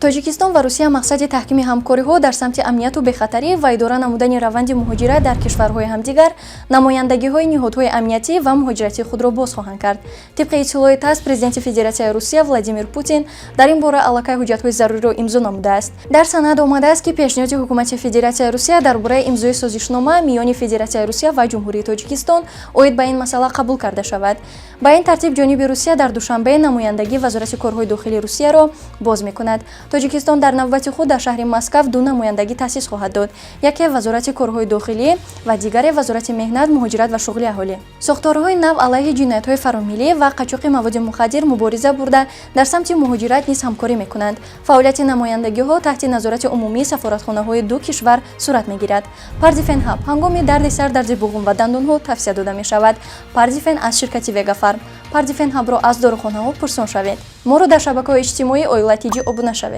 Тоҷикистон ва Русия мақсади таҳкими ҳамкориҳо дар самти амнияту бехатарӣ ва идора намудани раванди муҳоҷират дар кишварҳои ҳамдигар, намояндагиҳои ниҳодҳои амниятӣ ва муҳоҷиратии худро боз хоҳанд кард. Тибқи иттилои ТАСС президенти Федератсияи Русия Владимир Путин дар ин бора аллакай ҳуҷҷатҳои заруриро имзо намудааст. Дар санад омадааст, ки пешниҳоди Ҳукумати Федератсияи Русия дар бораи имзои созишнома миёни Федератсияи Русия ва Ҷумҳурии Тоҷикистон оид ба ин масъала қабул карда шавад. Ба ин тартиб ҷониби Русия дар душанбе намояндагии Вазорати корҳои дохилии Русияро боз мекунад. Тоҷикистон дар навбати худ дар шаҳри Москав ду намояндагӣ таъсис хоҳад дод. Яке Вазорати корҳои дохилӣ ва дигаре Вазорати меҳнат, муҳоҷират ва шуғли аҳолӣ. Сохторҳои нав алайҳи ҷиноятҳои фаромилӣ ва қачоқи маводи мухаддир мубориза бурда дар самти муҳоҷират низ ҳамкорӣ мекунанд. Фаъолияти намояндагиҳо таҳти назорати умумии сафоратхонаҳои ду кишвар сурат мегирад. Парди фен ҳаб ҳангоми дарди сар, дарди буғум ва дандонҳо тавсия дода мешавад. Парди фен аз ширкати Вегафарм. Парди фен ҳабро аз дорухонаҳо пурсон шавед. Моро дар шабакаҳои иҷтимоӣ оила тиҷӣ обуна шавед.